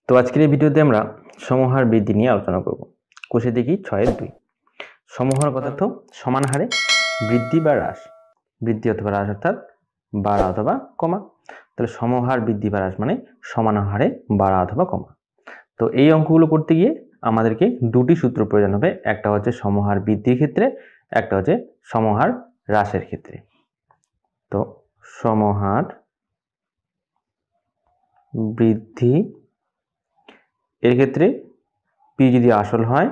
তো আজকের এই ভিডিওতে আমরা সমহার বৃদ্ধি নিয়ে আলোচনা করব। কোষে দেখি 6-2 সমহার পদার্থ সমান হারে বৃদ্ধি বা হ্রাস, বৃদ্ধি অথবা হ্রাস অর্থাৎ বাড়া অথবা কমা। তাহলে সমহার বৃদ্ধি বা হ্রাস মানে সমান হারে বাড়া অথবা কমা। তো এই অঙ্কগুলো করতে গিয়ে আমাদেরকে দুটি সূত্র প্রয়োজন হবে, একটা হচ্ছে সমহার বৃদ্ধির ক্ষেত্রে, একটা হচ্ছে সমহার হ্রাসের ক্ষেত্রে। তো সমহার বৃদ্ধি এর ক্ষেত্রে পি যদি আসল হয়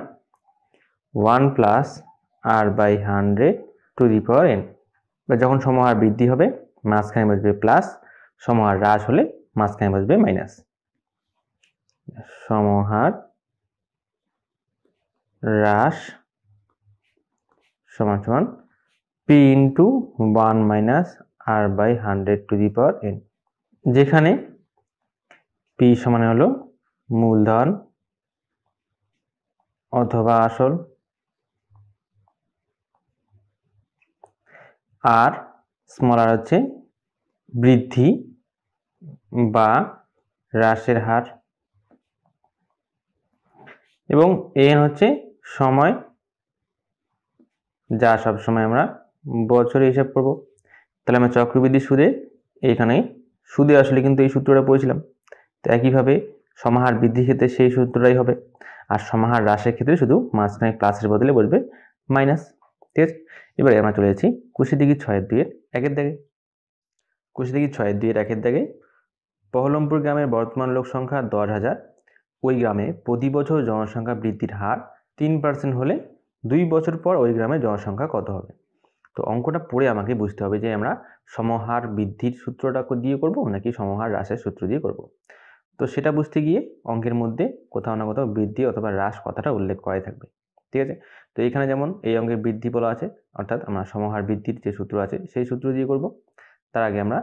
1 প্লাস r/100⁴n, বা যখন সমহার বৃদ্ধি হবে মাঝখানে বসবে প্লাস, সমহার হ্রাস হলে মাঝখানে বসবে মাইনাস। সমহার হ্রাস সমান সমান p × 1 - r/100⁴n, যেখানে p সমান হলো মূলধন অথবা আসল, আর স্মল আর হচ্ছে বৃদ্ধি বা হ্রাসের হার, এবং n হচ্ছে সময়, যা সব সময় আমরা বছরে হিসাব করব। তাহলে আমরা চক্রবৃদ্ধি সুদে এইখানে সুদে আসলে কিন্তু এই সূত্রটা পড়েছিলাম। তো একইভাবে সমাহার বৃদ্ধির ক্ষেত্রে সেই সূত্রটাই হবে, আর সমাহার হ্রাসের ক্ষেত্রে শুধু মাঝখানে প্লাসের বদলে বসবে মাইনাস। ঠিক আছে, এবারে আমরা চলে যাচ্ছি কোষে দেখি 6-2 একের দাগে। কোষে দেখি 6-2 একের দাগে বহরমপুর গ্রামের বর্তমান লোক সংখ্যা 10,000। ওই গ্রামে প্রতি বছর জনসংখ্যা বৃদ্ধির হার 3% হলে 2 বছর পর ওই গ্রামের জনসংখ্যা কত হবে? তো অঙ্কটা পড়ে আমাকে বুঝতে হবে যে আমরা সমহার বৃদ্ধির সূত্রটা দিয়ে করব নাকি সমহার হ্রাসের সূত্র দিয়ে করব। তো সেটা বুঝতে গিয়ে অঙ্কের মধ্যে কোথাও না কোথাও বৃদ্ধি অথবা হ্রাস কথাটা উল্লেখ করাই থাকবে। ঠিক আছে, তো এইখানে যেমন এই অঙ্কের বৃদ্ধি বলা আছে, অর্থাৎ আমরা সমহার বৃদ্ধির যে সূত্র আছে সেই সূত্র দিয়ে করব। তার আগে আমরা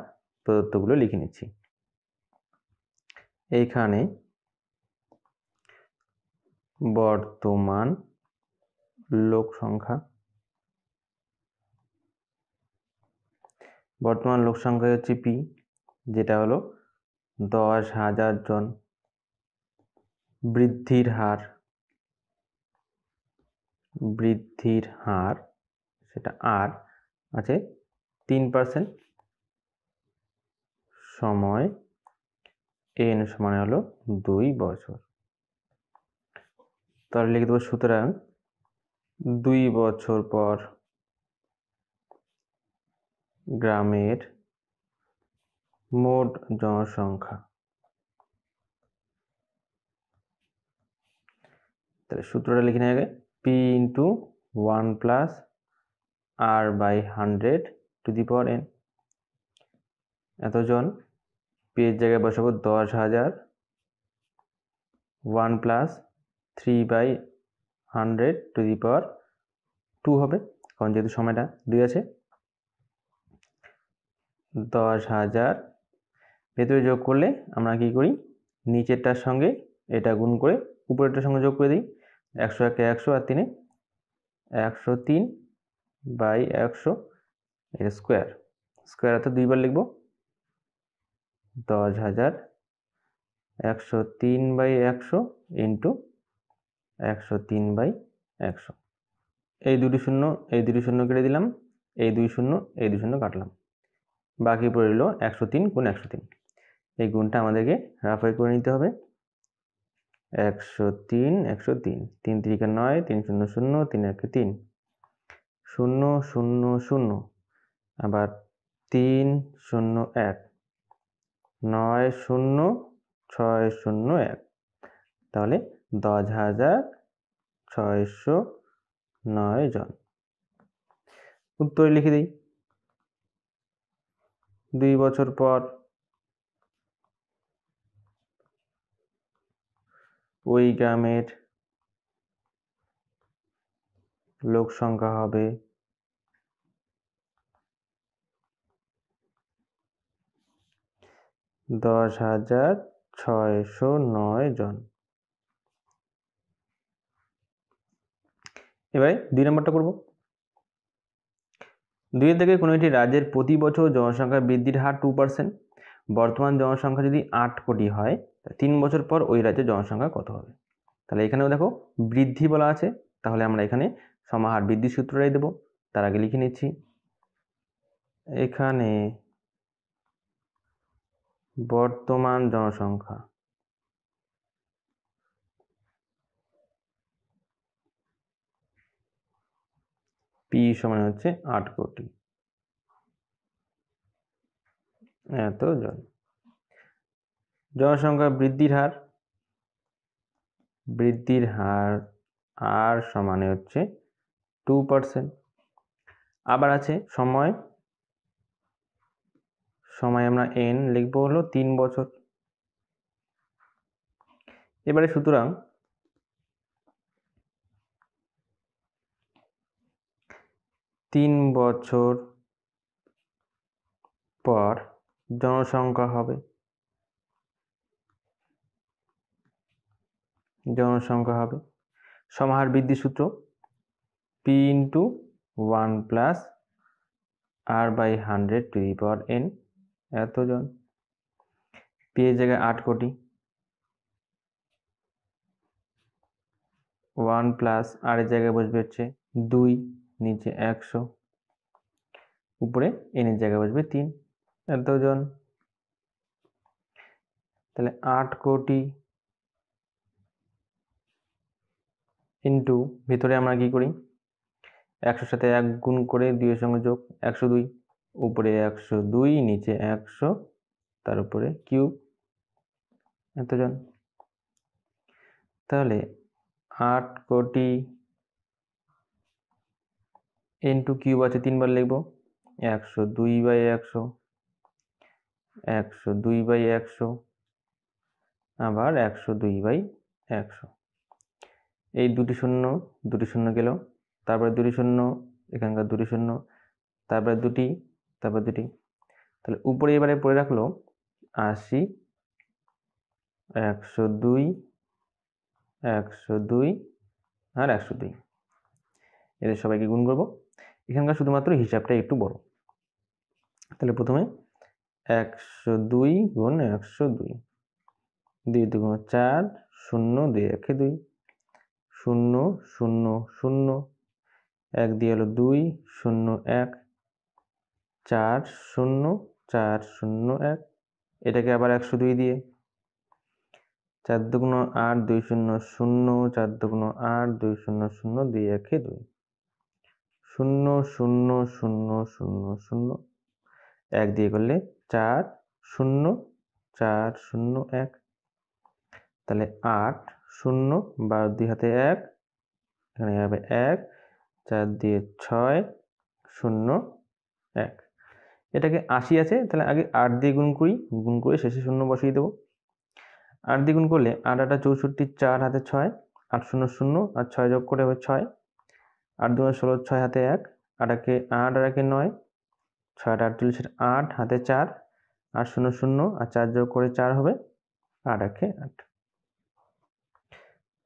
প্রদত্তগুলো লিখে নিচ্ছি। এইখানে বর্তমান লোক সংখ্যা, বর্তমান লোক সংখ্যা হচ্ছে পি, যেটা হলো 10,000 জন। বৃদ্ধির হার, বৃদ্ধির হার সেটা আর আছে 3%, সময় n সমান হলো 2 বছর। তাহলে লিখে দেবো সুতরাং 2 বছর পর গ্রামের মোট জনসংখ্যা, তাহলে সূত্রটা লিখে নেওয়া আগে p × 1 + r/100⁴n, এতজন। p এর জায়গায় বসাবো 10,000, 1 + 3/100⁴2 হবে, কারণ যেহেতু সময়টা 2 আছে। 10,000 ভেতরে যোগ করলে আমরা কি করি, নিচেরটার সঙ্গে এটা গুণ করে উপরেরটার সঙ্গে যোগ করে দিই। 100 × 100 আর 3 103/100, এটা স্কোয়ার, স্কোয়ার অর্থাৎ 2 বার লিখব। 10,000 103/100 × 103/100, এই দুটি শূন্য এই দুটি শূন্য কেটে দিলাম, এই 2 শূন্য এই 2 শূন্য কাটলাম, বাকি পড়ে রইল 103 × 103। এই গুণটা আমাদেরকে রাফাই করে নিতে হবে। 103 103, 3 × 3 = 9, 3 × 0 = 0, 3 × 1 = 3, 0 0 0, আবার 3 0 1, 9 0 6 0 1, তাহলে 10,609 জন। উত্তরে লিখে দিই 2 বছর পর ওই গ্রামের লোক সংখ্যা হবে 10,609 জন। এবারে 2 নম্বরটা করব। 2 এর থেকে কোনো একটি রাজ্যের প্রতি বছর জনসংখ্যা বৃদ্ধির হার 2%। বর্তমান জনসংখ্যা যদি 8 কোটি হয় 3 বছর পর ওই রাজ্যের জনসংখ্যা কত হবে। তাহলে এখানেও দেখো বৃদ্ধি বলা আছে, তাহলে আমরা এখানে সমাহার বৃদ্ধি সূত্রটাই দেব। তার আগে লিখে নিচ্ছি, এখানে বর্তমান জনসংখ্যা পি সমান হচ্ছে 8 কোটি এতজন। জনসংখ্যা বৃদ্ধির হার আর সমানে হচ্ছে 2%। আবার আছে সময় আমরা n লিখবো হলো 3 বছর। এবারে সুতরাং 3 বছর পর জনসংখ্যা হবে সমাহার বৃদ্ধি সূত্র p ইন্টু 1 প্লাস r/100⁴n এতজন। p এর জায়গায় 8 কোটি, 1 প্লাস r এর জায়গায় বসবে হচ্ছে 2, নিচে 100, উপরে n এর জায়গায় বসবে 3 এতজন। তাহলে 8 কোটি ইন্টু, ভিতরে আমরা কি করি, 100 সাথে 1 গুণ করে 2 এর সঙ্গে যোগ 102, উপরে 102, নিচে 100, তার উপরে কিউব এতজন। তাহলে 8 কোটি ইন্টু কিউব আছে 3 বার লিখবো, 102/100, 102/100, আবার 102/100। এই দুটি শূন্য গেল, তারপরে দুটি শূন্য, এখানকার দুটি শূন্য, তারপরে দুটি, তারপর দুটি। তাহলে উপরে এবারে পড়ে রাখলো 80, 102, 102 আর 102। এদের সবাইকে গুণ করব। এখানকার শুধুমাত্র হিসাবটা একটু বড়। তাহলে প্রথমে 102 গুণ 102, 2 2 4, 0 2 1 2, 0 0 0, 1 দিয়ে হলো 2, 0 1, 4 0 4 0 1, এটাকে আবার 102 দিয়ে, 4 2 8, 2 0 0, 4 2 8, 2 0 0, 2 1 2, 0 0 0 0 0, 1 দিয়ে করলে 4 0 4 0 1। তাহলে 8 0, 12 2 হাতে 1, এখানে হবে 1, 4 দিয়ে 6 0 1। এটাকে 80 আছে, তাহলে আগে 8 দিয়ে গুণ করে শেষে 0 বসিয়ে দেবো। 8 দিয়ে গুণ করলে 8 8 64, 4 হাতে 6, 8 0 0 আর 6 যোগ করে হবে 6, 8 2 16, 6 হাতে 1, 8 একে 8 আর 1 9, 6 8 48, 8 হাতে 4, 8 0 0 আর 4 যোগ করে 4 হবে 8 1 8।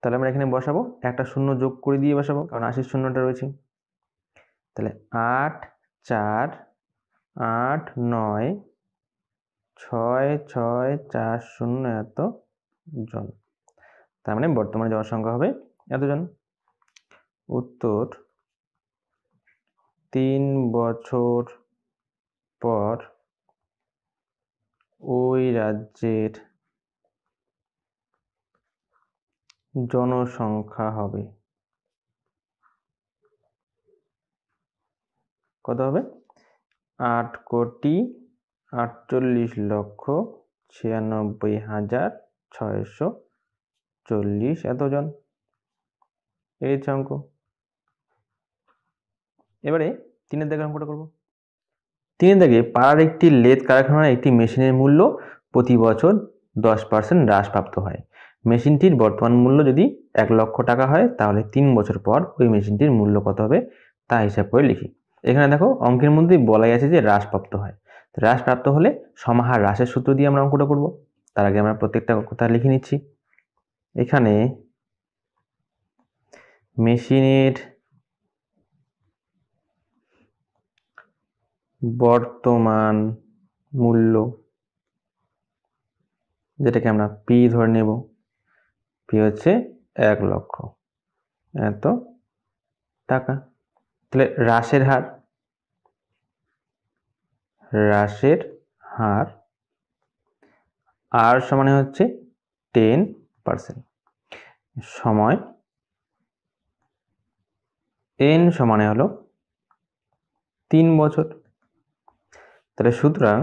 তাহলে আমরা এখানে বসাবো, একটা শূন্য যোগ করে দিয়ে বসাবো, কারণ 80 শূন্যটা রয়েছে। তাহলে 8 4 8 9 6 6 4 0 এত জন। তার মানে বর্তমানে জনসংখ্যা হবে এতজন। উত্তর 3 বছর পর ওই রাজ্যের জনসংখ্যা হবে কত হবে? 8,48,96,640 এতজন। এই হচ্ছে অঙ্ক। এবারে 3 এর দাগের অঙ্কটা করব। 3 এর দাগে পাড়ার একটি লেদ কারখানার একটি মেশিনের মূল্য প্রতি বছর 10% হ্রাসপ্রাপ্ত হয়। মেশিনটির বর্তমান মূল্য যদি 1 লক্ষ টাকা হয়, তাহলে 3 বছর পর ওই মেশিনটির মূল্য কত হবে তা হিসাব করে লিখি। এখানে দেখো অঙ্কের মধ্যেই বলাই আছে যে হ্রাসপ্রাপ্ত হয়। হ্রাসপ্রাপ্ত হলে সমাহার হ্রাসের সূত্র দিয়ে আমরা অঙ্কটা করব। তার আগে আমরা প্রত্যেকটা কথা লিখে নিচ্ছি। এখানে মেশিনের বর্তমান মূল্য যেটাকে আমরা পি ধরে নেব। পি হচ্ছে 1 লক্ষ এত টাকা। তাহলে হ্রাসের হার আর সমানে হচ্ছে 10%। সময় n সমানে হলো 3 বছর। তাহলে সুতরাং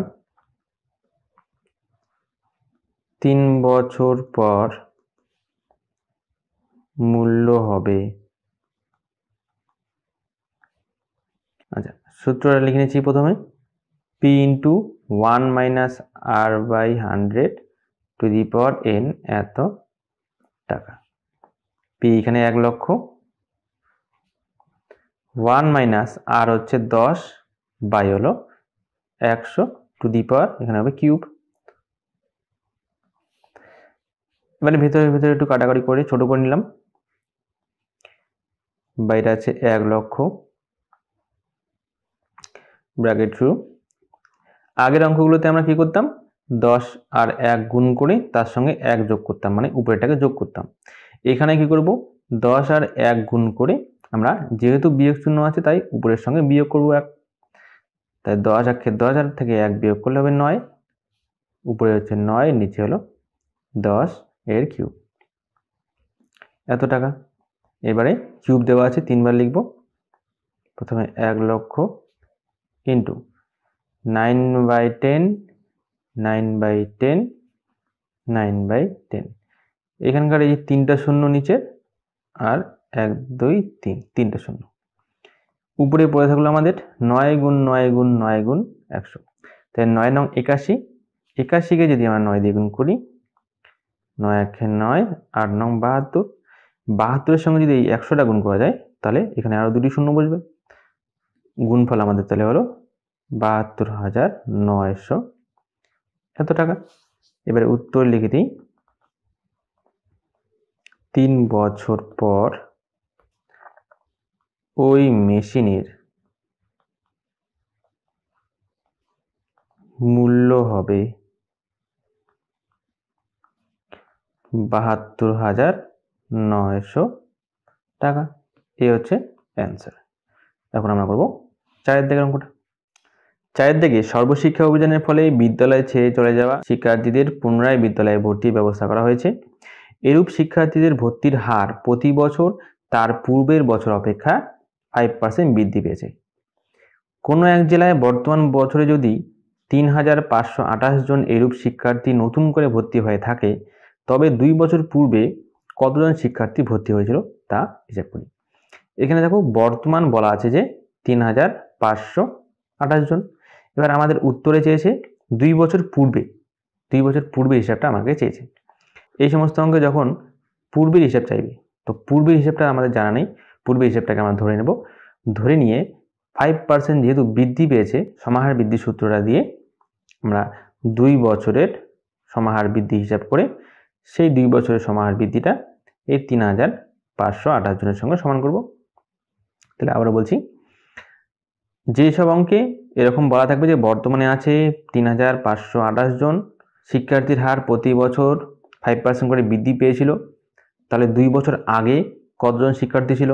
3 বছর পর মূল্য হবে, আচ্ছা সূত্রটা লিখে নিচ্ছি প্রথমে, p into 1 minus r by 100 to the power n এত টাকা। p এখানে 1 লক্ষ, 1 মাইনাস r হচ্ছে 10 বাই হলো 100 টু দি পাওয়ার এখানে হবে কিউব। এবারে ভিতরে একটু কাটাকাটি করে ছোট করে নিলাম। বাইরে আছে 1 লক্ষ ব্র্যাকেট শুরু। আগের অঙ্কগুলোতে আমরা কি করতাম, 10 আর 1 গুণ করে তার সঙ্গে 1 যোগ করতাম, মানে উপরেরটাকে যোগ করতাম। এখানে কি করব, 10 আর 1 গুণ করে আমরা যেহেতু বিয়োগ চিহ্ন আছে তাই উপরের সঙ্গে বিয়োগ করব 1। তাই 10 আক্ষে 10 আর থেকে 1 বিয়োগ করলে হবে 9। উপরে হচ্ছে 9, নিচে হলো 10 এর কিউব এত টাকা। এবারে কিউব দেওয়া আছে 3 বার লিখব। প্রথমে 1 লক্ষ ইন্টু 9/10 9/10 9/10। এখানকার এই 3টা শূন্য নিচে আর 1 2 3 3টা শূন্য। উপরে পড়ে থাকলো আমাদের 9 গুণ 9 গুণ 9 গুণ 100। তাই 9 নং 81, 81কে যদি আমরা 9 দিয়ে গুণ করি, 9 একে 9, 8 নং 72, 72-এর সঙ্গে যদি এই 100টা গুণ করা যায় তাহলে এখানে আরো দুটি শূন্য বসবে। গুণফল আমাদের তাহলে হলো 72,900 এত টাকা। এবারে উত্তর লিখে দিই, 3 বছর পর ওই মেশিনের মূল্য হবে 72,900 টাকা। এই হচ্ছে অ্যান্সার। এখন আমরা করব 4-এর দিকের অঙ্কটা। 4-এর দিকে সর্বশিক্ষা অভিযানের ফলে বিদ্যালয় ছেড়ে চলে যাওয়া শিক্ষার্থীদের পুনরায় বিদ্যালয়ে ভর্তির ব্যবস্থা করা হয়েছে। এরূপ শিক্ষার্থীদের ভর্তির হার প্রতি বছর তার পূর্বের বছর অপেক্ষা 5% বৃদ্ধি পেয়েছে। কোনো এক জেলায় বর্তমান বছরে যদি 3,528 জন এরূপ শিক্ষার্থী নতুন করে ভর্তি হয়ে থাকে, তবে 2 বছর পূর্বে কতজন শিক্ষার্থী ভর্তি হয়েছিল তা হিসাব করি। এখানে দেখো বর্তমান বলা আছে যে 3,528 জন। এবার আমাদের উত্তরে চেয়েছে 2 বছর পূর্বে, 2 বছর পূর্বে হিসাবটা আমাকে চেয়েছে। এই সমস্ত অঙ্কে যখন পূর্বের হিসাব চাইবে, তো পূর্বের হিসাবটা আমাদের জানা নেই, পূর্বের হিসাবটাকে আমরা ধরে নেব। ধরে নিয়ে 5% যেহেতু বৃদ্ধি পেয়েছে, সমাহার বৃদ্ধি সূত্রটা দিয়ে আমরা 2 বছরের সমাহার বৃদ্ধি হিসাব করে সেই 2 বছরের সমাহার বৃদ্ধিটা এই 3,528 জনের সঙ্গে সমান করব। তাহলে আবারও বলছি, যেসব অঙ্কে এরকম বলা থাকবে যে বর্তমানে আছে 3,528 জন, শিক্ষার্থীর হার প্রতি বছর 5% করে বৃদ্ধি পেয়েছিল, তাহলে 2 বছর আগে কতজন শিক্ষার্থী ছিল।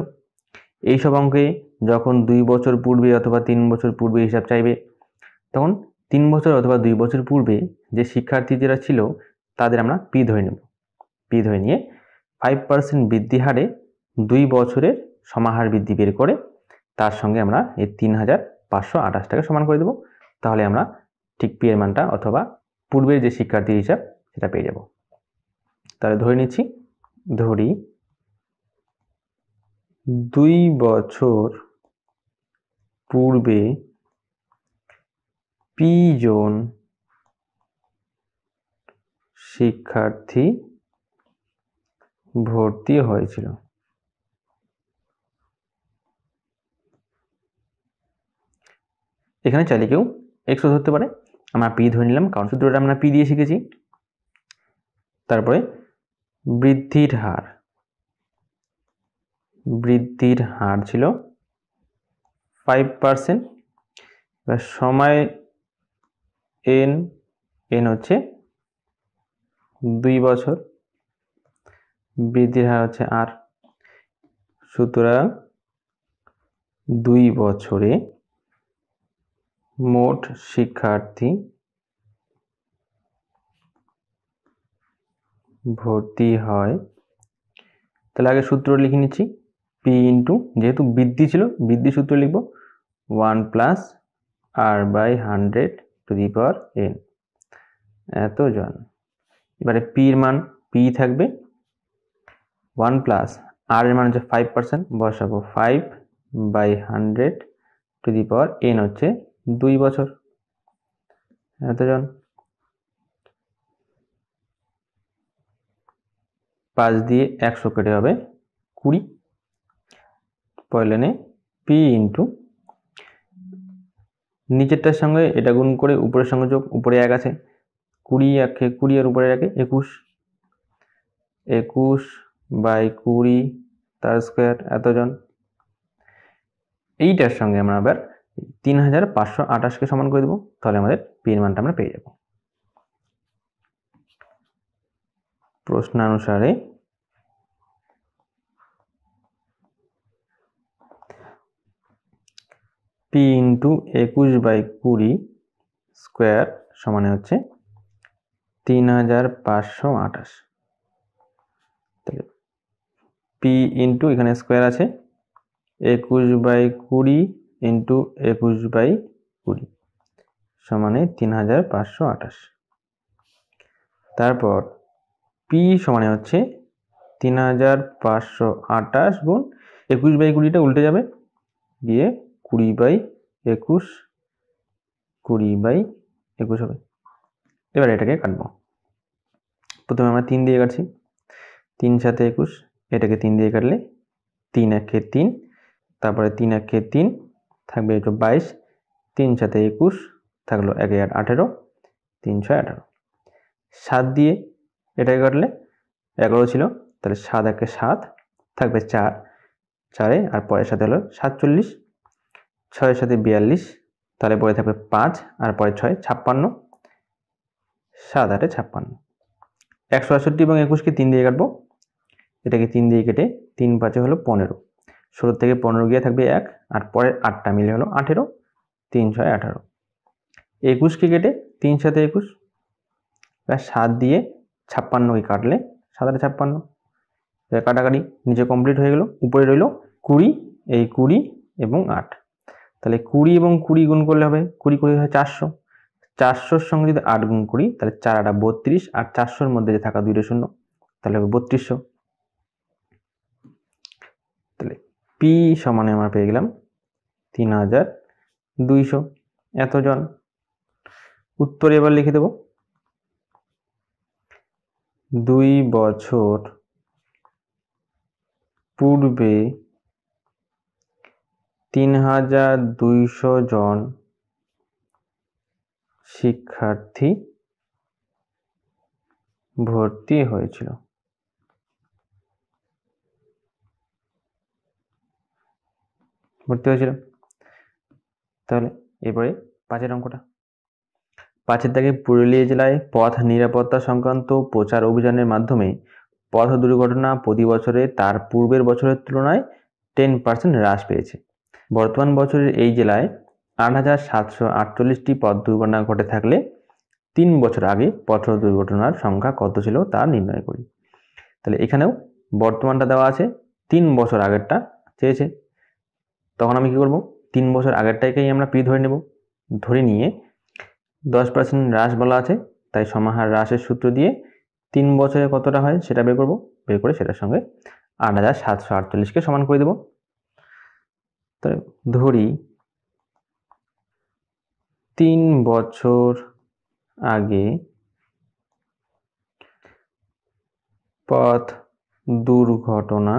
এইসব অঙ্কে যখন 2 বছর পূর্বে অথবা 3 বছর পূর্বে হিসাব চাইবে, তখন 3 বছর অথবা 2 বছর পূর্বে যে শিক্ষার্থীরা ছিল তাদের আমরা পি ধরে নেব। পি ধরে নিয়ে 5% বৃদ্ধি হারে 2 বছরের সমাহার বৃদ্ধি বের করে তার সঙ্গে আমরা এই 3,528টাকে সমান করে দেব। তাহলে আমরা ঠিক পি এর মানটা অথবা পূর্বের যে শিক্ষার্থীর হিসাব সেটা পেয়ে যাব। তাহলে ধরে নিচ্ছি, ধরি 2 বছর পূর্বে পি জন শিক্ষার্থী ভর্তি হয়েছিল। এখানে চাইলে কেউ এক্স ধরতে পারে, আমরা পি ধরে নিলাম কারণ সূত্রটা আমরা পি দিয়ে শিখেছি। তারপরে বৃদ্ধির হার ছিল 5%। সময় n হচ্ছে 2 বছর, বৃদ্ধির হার হচ্ছে R। সুতরাং 2 বছরে মোট শিক্ষার্থী ভর্তি হয়। তাহলে আগে সূত্র লিখে নিচ্ছি, P ইন্টু, যেহেতু বৃদ্ধি ছিল বৃদ্ধি সূত্র লিখব 1 প্লাস R/100⁴n এতজন। এবারে P এর মান P থাকবে 1 প্লাস R এর মান হচ্ছে 5%, বসাবো 5/100⁴n হচ্ছে 2 বছর এতজন। 5 দিয়ে 100 কেটে হবে 20। পরের লাইনে P ইন্টু, নিচেরটার সঙ্গে এটা গুণ করে উপরের সঙ্গে যোগ, উপরে 1 আছে, 20 আর উপরে 1 21, 21/20 তার স্কোয়ার এতজন। এইটার সঙ্গে আমরা আবার 3528কে সমান করে দেবো, তাহলে আমাদের P এর মানটা আমরা পেয়ে যাব। প্রশ্নানুসারে P ইন্টু 21/20 স্কোয়ার সমানে হচ্ছে 3528। তাহলে P ইন্টু, এখানে স্কোয়ার আছে, 21/20 ইন্টু 21/20 সমানে 3528। তারপর P সমানে হচ্ছে 3528 গুণ 21/20টা উল্টে যাবে, গিয়ে 20/21 20/21 হবে। এবার এটাকে কাটবো। প্রথমে আমরা 3 দিয়ে কাটছি, 3 7 21, এটাকে 3 দিয়ে কাটলে 3 1 3, তারপরে 3 1 3 থাকবে 22, 3 7 21 থাকলো 1 8 18, 3 6 18। 7 দিয়ে এটাকে কাটলে 11 ছিল, তাহলে 7 1 7 থাকবে 4, 4 আর পরের সাথে হলো 47, 6 সাথে 42, তাহলে পরে থাকবে 5 আর পরে 6 56, 7 8 56। 168 এবং 21কে 3 দিয়ে কাটবো, এটাকে 3 দিয়ে কেটে 3 5 হলো 15, 16 থেকে 15 গিয়ে থাকবে 1, আর পরের 8টা মিলে হলো 18, 3 6 18। 21কে কেটে 3 7 21, 7 দিয়ে 56কে কাটলে 7 8 56, কাটাকাটি নিচে কমপ্লিট হয়ে গেল। উপরে রইল 20, এই 20 এবং 8, তাহলে 20 এবং 20 গুণ করলে হবে 20 20 হয় 400, 400-র সঙ্গে যদি 8 গুণ করি তাহলে 4 8 32, আর 400-র মধ্যে যে থাকা 2টা শূন্য, তাহলে হবে 3200। তাহলে P সমানে আমরা পেয়ে গেলাম 3200 এতজন। উত্তর এবার লিখে দেব, 2 বছর পূর্বে 3200 জন শিক্ষার্থী ভর্তি হয়েছিল। তাহলে এরপরে 5-এর অঙ্কটা। 5-এর দাগে পুরুলিয়া জেলায় পথ নিরাপত্তা সংক্রান্ত প্রচার অভিযানের মাধ্যমে পথ দুর্ঘটনা প্রতি বছরে তার পূর্বের বছরের তুলনায় 10% হ্রাস পেয়েছে। বর্তমান বছরের এই জেলায় 8748টি পথ দুর্ঘটনা ঘটে থাকলে 3 বছর আগে পথ দুর্ঘটনার সংখ্যা কত ছিল তা নির্ণয় করি। তাহলে এখানেও বর্তমানটা দেওয়া আছে, 3 বছর আগেরটা চেয়েছে, তখন আমি কি করব, 3 বছর আগেরটাকেই আমরা P ধরে নেব, ধরে নিয়ে 10% হ্রাস বলা আছে, তাই সমাহার হ্রাসের সূত্র দিয়ে 3 বছরে কতটা হয় সেটা বের করব, বের করে সেটার সঙ্গে 8748কে সমান করে দেব। তাহলে ধরি 3 বছর আগে পথ দুর্ঘটনা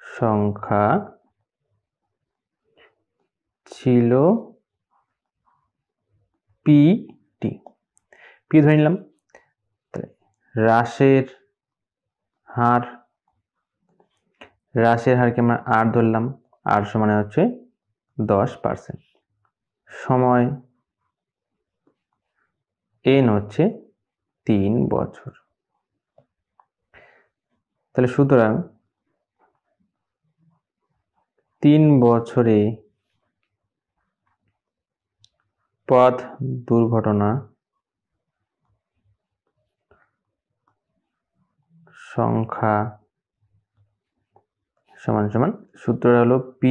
সংখ্যা ছিল PT, P ধরে নিলাম। হ্রাসের হারকে আমরা R ধরলাম, R সমানে হচ্ছে 10%। সময় N হচ্ছে 3 বছর। তাহলে সুতরাং 3 বছরে পথ দুর্ঘটনা সংখ্যা সমান সমান সূত্রটা হলো p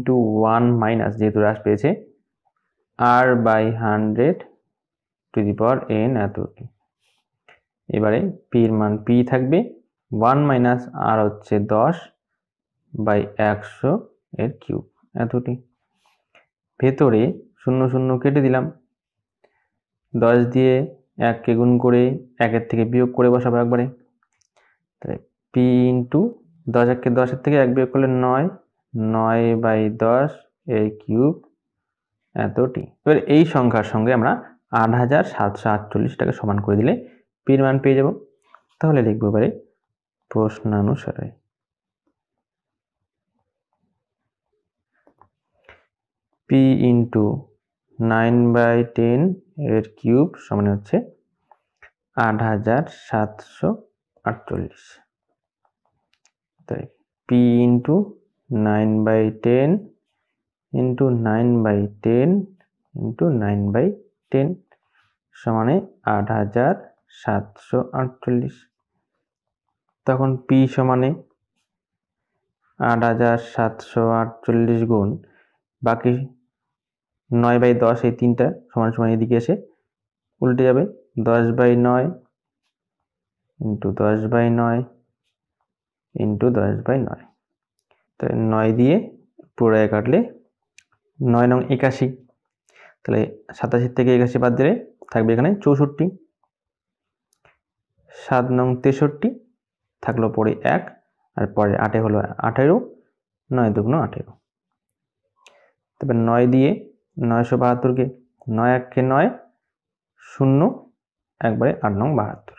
× 1 মাইনাস, যেহেতু হ্রাস পেয়েছে, r/100⁴ এতটি। এবারে p এর মান p থাকবে, 1 মাইনাস r হচ্ছে 10/100 এর কিউব এতটি। ভেতরে 0 0 কেটে দিলাম, 10 দিয়ে 1 কে গুণ করে 1 এর থেকে বিয়োগ করে বসাবো একবারে। তাহলে p × 10 1 থেকে 1 বিয়োগ করলে 9, 9/10 এর কিউব এতটি। এবার এই সংখ্যার সঙ্গে আমরা 8748টাকে সমান করে দিলে p এর মান পেয়ে যাব। তাহলে লিখব এবারে প্রশ্নানুসারে p × 9/10 এর কিউব সমান হচ্ছে 8748। তাই p × 9/10 × 9/10 × 9/10 সমানে 8748। তখন p সমানে 8748 গুণ বাকি 9/10, এই 3টা সমান সমান এদিকে এসে উল্টে যাবে, 10/9 × 10/9 × 10/9। তাহলে 9 দিয়ে পুরোটায় কাটলে 9 নং 81। তাহলে 87 থেকে 81 বাদ দিলে থাকবে এখানে 64। 7 নং 63 থাকলো পরে 1, আর পরে 8 হলো 18, 9 2 18। তবে 9 দিয়ে 972কে 9 1 কে 9, 0 একবারে 8 নং 72।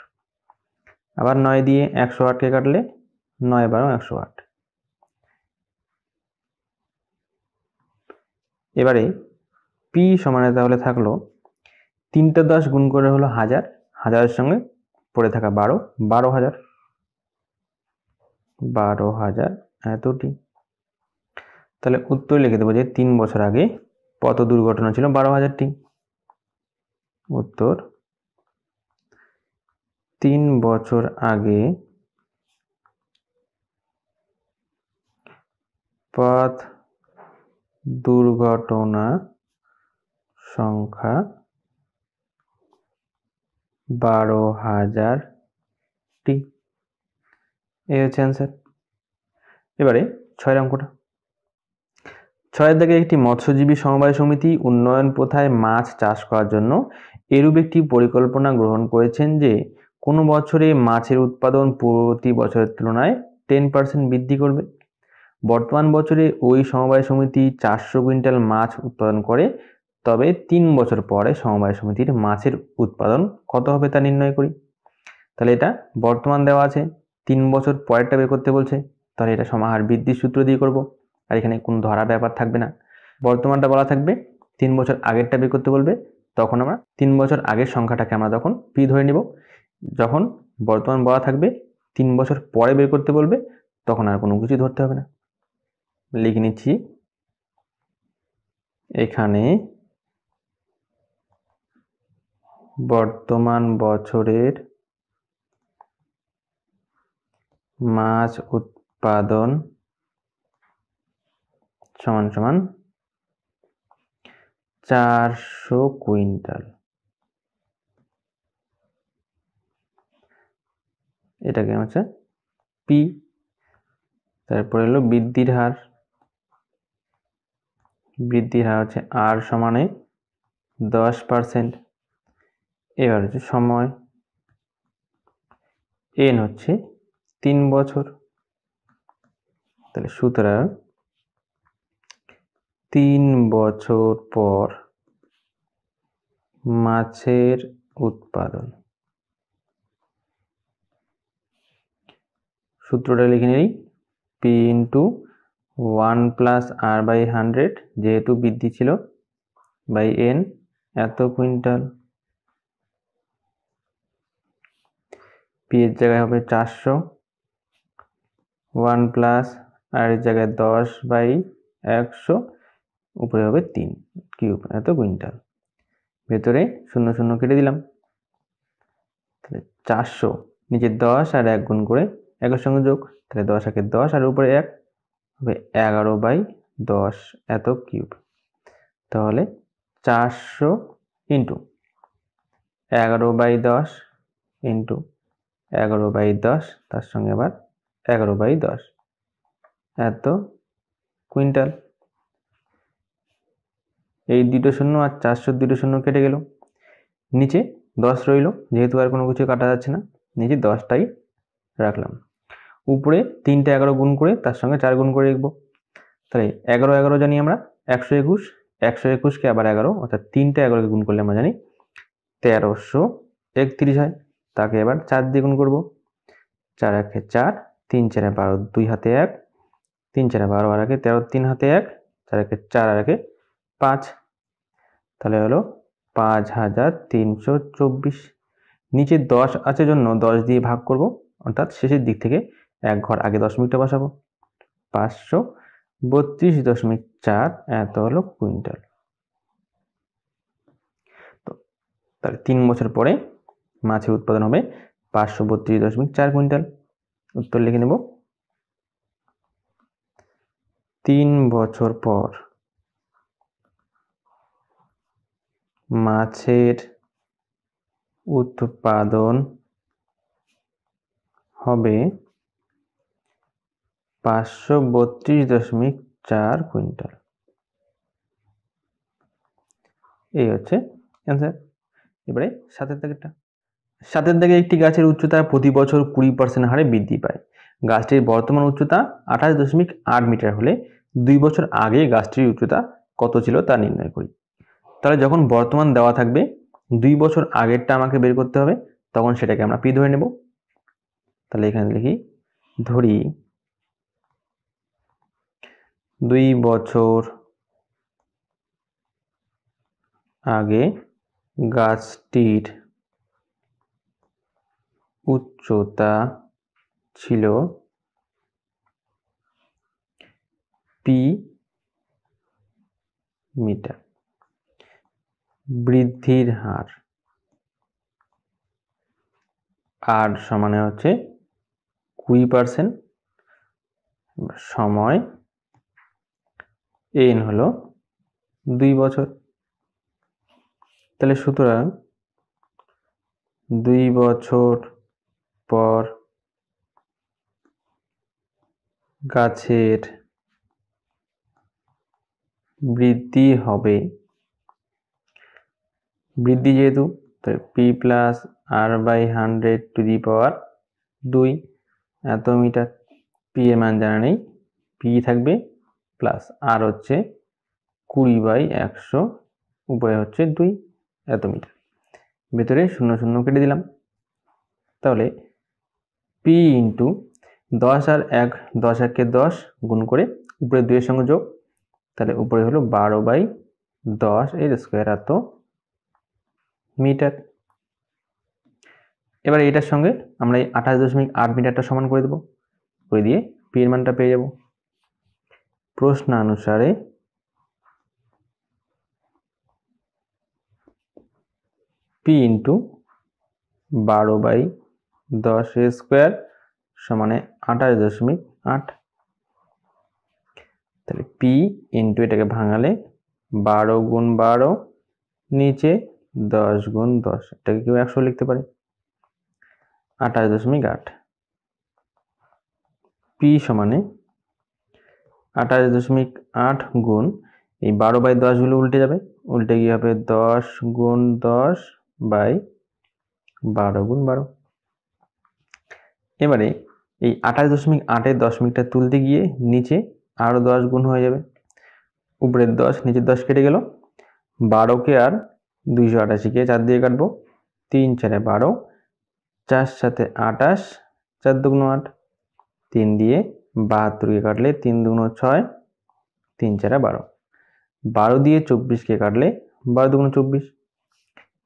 আবার 9 দিয়ে 108কে কাটলে 9 12 108। এবারে p সমানে তাহলে থাকলো 3টা 10 গুণ করে হলো 1000, 1000-এর সঙ্গে পড়ে থাকা 12, 12000, 12000 এতটি। তাহলে উত্তর লিখে দেবো যে 3 বছর আগে পথ দুর্ঘটনা ছিল 12000টি। উত্তর 3 বছর আগে পথ দুর্ঘটনা সংখ্যা 12000টি। এই হচ্ছে অ্যান্সার। এবারে 6 অঙ্কটা। 6 দাগে একটি মৎস্যজীবী সমবায় সমিতি উন্নয়ন প্রথায় মাছ চাষ করার জন্য এরূপ একটি পরিকল্পনা গ্রহণ করেছেন যে কোনো বছরে মাছের উৎপাদন প্রতি বছরের তুলনায় 10% বৃদ্ধি করবে। বর্তমান বছরে ওই সমবায় সমিতি 400 কুইন্টাল মাছ উৎপাদন করে, তবে 3 বছর পরে সমবায় সমিতির মাছের উৎপাদন কত হবে তা নির্ণয় করি। তাহলে এটা বর্তমান দেওয়া আছে, 3 বছর পরেরটা বের করতে বলছে, তাহলে এটা সমাহার বৃদ্ধির সূত্র দিয়ে করব, আর এখানে কোনো ধরা ব্যাপার থাকবে না। বর্তমানটা বলা থাকবে, 3 বছর আগেরটা বের করতে বলবে, তখন আমরা 3 বছর আগের সংখ্যাটাকে আমরা তখন p ধরে নিব। যখন বর্তমান বলা থাকবে 3 বছর পরে বের করতে বলবে, তখন আর কোনো কিছু ধরতে হবে না। লিখে নিচ্ছি, এখানে বর্তমান বছরের মাছ উৎপাদন সমান সমান 400 কুইন্টাল। এটাকে হচ্ছে p। তারপরে হলো বৃদ্ধির হার, বৃদ্ধির হার হচ্ছে r সমানে 10%। এবার হচ্ছে সময়, n হচ্ছে 3 বছর। তাহলে সুতরাং 3 বছর পর মাছের উৎপাদন। সূত্রটা লিখে নিই, p × 1 + r/100, যেহেতু বৃদ্ধি ছিল, বাই n এত কুইন্টাল। পি এর জায়গায় হবে 400, 1 প্লাস আর এর জায়গায় 10/100, উপরে হবে 3 কিউব, এত কুইন্টাল। ভেতরে 0 0 কেটে দিলাম, তাহলে 400 নিচে 10 আর 1 গুণ করে 1 এর সঙ্গে যোগ, তাহলে 10 একে 10 আর উপরে 1 হবে 11/10 এত কিউব। তাহলে 400 ইন্টু 11/10 ইন্টু 11/10, তার সঙ্গে আবার 11/10 এত কুইন্টাল। এই 2 শূন্য আর 400 2 শূন্য কেটে গেল, নিচে 10 রইল, যেহেতু আর কোনো কিছু কাটা যাচ্ছে না নিচে 10টাই রাখলাম। উপরে 3টা 11 গুণ করে তার সঙ্গে 4 গুণ করে লিখব, তাহলে 11 11 জানি আমরা 121, 121কে আবার 11 অর্থাৎ 3টা 11কে গুণ করলে আমরা জানি 1331 হয়। তাকে এবার 4 দিয়ে গুণ করব, 4 একে 4, 3 4 12, 2 হাতে 1, 3 4 12 আর একে 13, 3 হাতে 1, 4 একে 4 আর একে 5, তাহলে হলো 5324। নিচে 10 আছে জন্য 10 দিয়ে ভাগ করব, অর্থাৎ শেষের দিক থেকে এক ঘর আগে দশমিকটা বসাবো, 532.4 এত হলো কুইন্টাল। তো তাহলে 3 বছর পরে মাছের উৎপাদন হবে 532.4 কুইন্টাল। উত্তর লিখে নেব, 3 বছর পর মাছের উৎপাদন হবে 532.4 কুইন্টাল। এই হচ্ছে অ্যান্সার। এবারে 7 দাগেরটা। 7 দাগে একটি গাছের উচ্চতা প্রতি বছর 20% হারে বৃদ্ধি পায়। গাছটির বর্তমান উচ্চতা 28.8 মিটার হলে 2 বছর আগে গাছটির উচ্চতা কত ছিল তা নির্ণয় করি। তাহলে যখন বর্তমান দেওয়া থাকবে 2 বছর আগেরটা আমাকে বের করতে হবে, তখন সেটাকে আমরা পি ধরে নেব। তাহলে এখানে লিখি, ধরি 2 বছর আগে গাছটির উচ্চতা ছিল পি মিটার। বৃদ্ধির হার আর সমানে হচ্ছে 20%, সময় এন হলো 2 বছর। তাহলে সুতরাং 2 বছর পর গাছের বৃদ্ধি হবে, বৃদ্ধি যেহেতু তাই পি প্লাস আর বাই 100⁻2 এত মিটার। পি এর মান জানা নেই, পি থাকবে প্লাস আর হচ্ছে 20/100, উপরে হচ্ছে 2 এত মিটার। ভেতরে 0 0 কেটে দিলাম, তাহলে পি ইন্টু 10 আর 1, 10 একে 10 গুণ করে উপরে 2 এর সঙ্গে যোগ, তাহলে উপরে হলো 12/10 এর স্কোয়ার এত মিটার। এবার এটার সঙ্গে আমরা এই 28.8 মিটারটা সমান করে দেবো, করে দিয়ে পি এর মানটা পেয়ে যাব। প্রশ্নানুসারে পি ইন্টু 12/10 এর স্কোয়ার সমানে 28.8। তাহলে পি ইন্টু এটাকে ভাঙালে 12 গুণ 12, নিচে 10 গুণ 10, এটাকে কেউ 100 লিখতে পারে, 28.8। পি সমানে 28.8 গুণ এই 12/10 গুলো উল্টে যাবে, উল্টে গিয়ে হবে 10 গুণ 10 বাই 12 গুণ 12। এবারে এই 28.8-এর দশমিকটা তুলতে গিয়ে নিচে আরো 10 গুণ হয়ে যাবে, উপরের 10 নিচের 10 কেটে গেল, 12কে আর 288কে 4 দিয়ে কাটবো, 3 4 12, 4 7 28, 4 2 8, 3 দিয়ে 72কে কাটলে 3 2 6, 3 4 12, 12 দিয়ে 24কে কাটলে 12 2 24।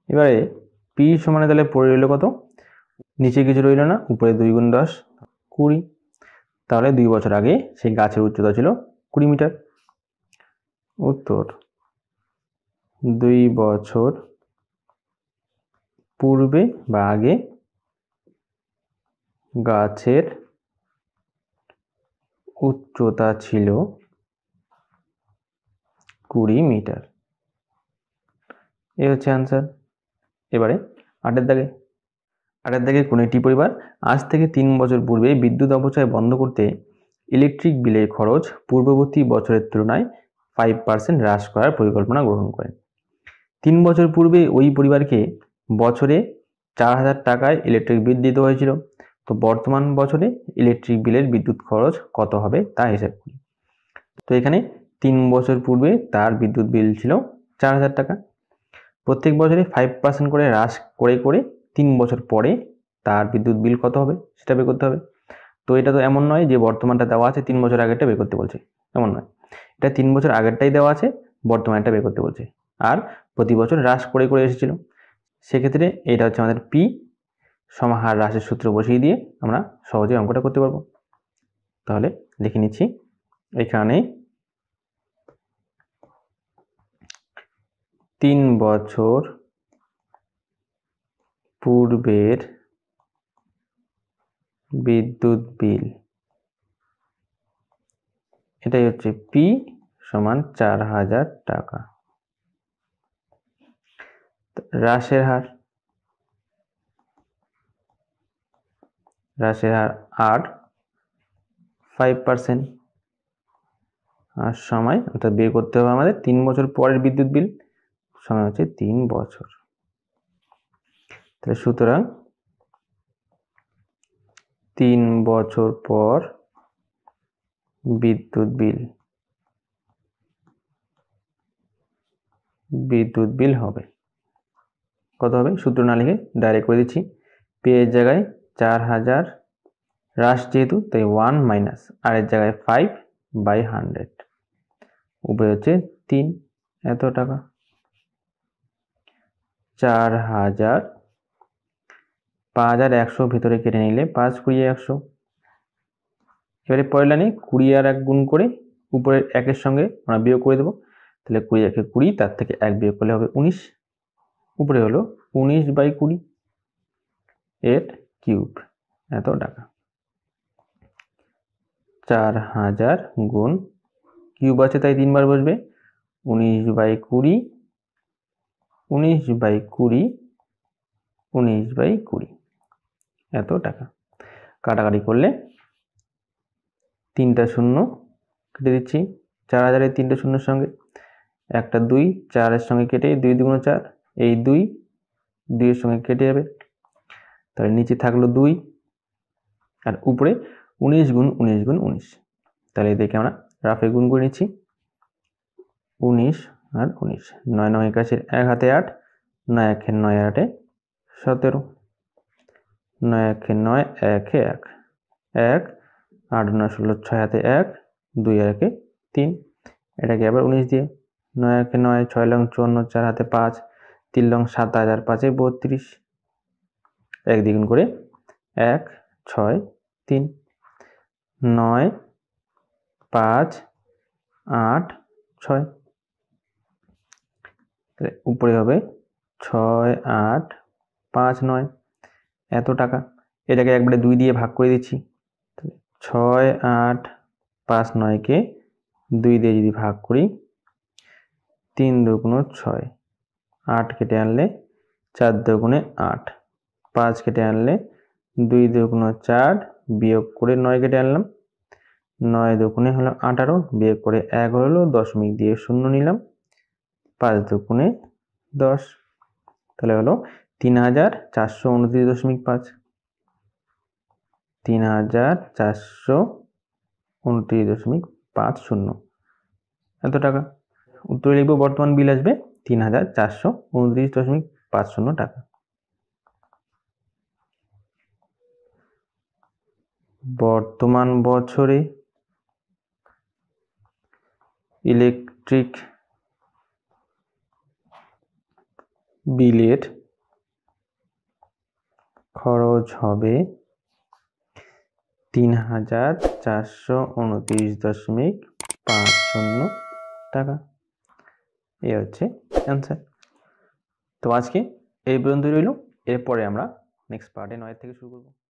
এবারে পি সমানে তাহলে পড়ে রইল কত, নিচে কিছু রইল না, উপরে 2 গুণ 10 20। তাহলে 2 বছর আগে সেই গাছের উচ্চতা ছিল 20 মিটার। উত্তর 2 বছর পূর্বে বা আগে গাছের উচ্চতা ছিল 20 মিটার। এই হচ্ছে অ্যান্সার। এবারে 8 দাগে কোনো একটি পরিবার আজ থেকে 3 বছর পূর্বে বিদ্যুৎ অপচয় বন্ধ করতে ইলেকট্রিক বিলের খরচ পূর্ববর্তী বছরের তুলনায় 5% হ্রাস করার পরিকল্পনা গ্রহণ করে। 3 বছর পূর্বে ওই পরিবারকে বছরে 4000 টাকায় ইলেকট্রিক বিল দিতে হয়েছিল। তো বর্তমান বছরে ইলেকট্রিক বিলের বিদ্যুৎ খরচ কত হবে তা হিসাব করি। তো এখানে 3 বছর পূর্বে তার বিদ্যুৎ বিল ছিল 4000 টাকা। প্রত্যেক বছরে 5% করে হ্রাস করে করে 3 বছর পরে তার বিদ্যুৎ বিল কত হবে সেটা বের করতে হবে। তো এটা তো এমন নয় যে বর্তমানটা দেওয়া আছে 3 বছর আগেরটা বের করতে বলছে, এমন নয়। এটা 3 বছর আগেরটাই দেওয়া আছে, বর্তমানটা বের করতে বলছে, আর প্রতি বছর হ্রাস করে করে এসেছিল। সেক্ষেত্রে এটা হচ্ছে আমাদের পি। সমাহার হ্রাসের সূত্র বসিয়ে দিয়ে আমরা সহজে অঙ্কটা করতে পারবো। তাহলে লিখে নিচ্ছি, এখানে 3 বছর পূর্বের বিদ্যুৎ বিল, এটাই হচ্ছে পি সমান 4000 টাকা। হ্রাসের হার 5%। আর সময় অর্থাৎ বের করতে হবে আমাদের 3 বছর পরের বিদ্যুৎ বিল, সময় হচ্ছে 3 বছর। তাহলে সুতরাং 3 বছর পর বিদ্যুৎ বিল হবে কত হবে, সূত্র না লিখে ডাইরেক্ট করে দিচ্ছি। পি এর জায়গায় 4000, হ্রাস যেহেতু তাই 1 মাইনাস, আর এর জায়গায় 5/100, উপরে হচ্ছে 3, এত টাকা। 4000, 5100 ভিতরে কেটে নিলে 5 20 100। এবারে পরের লাইনে 20 আর 1 গুণ করে উপরের 1-এর সঙ্গে আমরা বিয়োগ করে দেবো। তাহলে 20 একে 20, তার থেকে 1 বিয়োগ করলে হবে 19, উপরে হলো 19/20 এর কিউব, এত টাকা। 4000 গুণ কিউব আছে তাই 3 বার বসবে, 19/20, 19/20 এত টাকা। কাটাকাটি করলে 3টা শূন্য কেটে দিচ্ছি, 4000-এর 3টে শূন্যের সঙ্গে, একটা 2, 4-এর সঙ্গে কেটে 2 2 4, এই 2 2-এর সঙ্গে কেটে যাবে। তাহলে নিচে থাকলো 2, আর উপরে 19 গুণ 19 গুণ 19। তাহলে এদেরকে আমরা রাফে গুণ করে নিচ্ছি, 19 আর 19, 9 9 81, 1 হাতে 8, 9 1 9 আর 8 17, 9 1 9 1 1 1, 8 9 16, 6 হাতে 1, 2 আর 1 3, এটাকে আবার 19 দিয়ে, 9 1 9, 6 লং 54, 4 হাতে 5, 3 লং 27 আর 5 32, 1 দ্বিগুণ করে 1 6 3, 9 5 8 6, তাহলে উপরে হবে 6 8 5 9, এত টাকা। এটাকে একবারে 2 দিয়ে ভাগ করে দিচ্ছি, 6 8 5 9-কে 2 দিয়ে যদি ভাগ করি, 3 2 6, 8 কেটে আনলে 4 2 8, 5 কেটে আনলে 2 2 4, বিয়োগ করে 9 কেটে আনলাম, 9 2 হলো 18, বিয়োগ করে 1 হলো, দশমিক দিয়ে 0 নিলাম, 5 2 10, তাহলে হলো 3429.5, 3429.50 এত টাকা। উত্তরে লিখব বর্তমান বিল আসবে 3429.50 টাকা। বর্তমান বছরে ইলেকট্রিক বিলের খরচ হবে ৩,৪29.50 টাকা। এই হচ্ছে অ্যান্সার। তো আজকে এই পর্যন্তই রইল। এরপরে আমরা নেক্সট পার্টে 9 থেকে শুরু করব।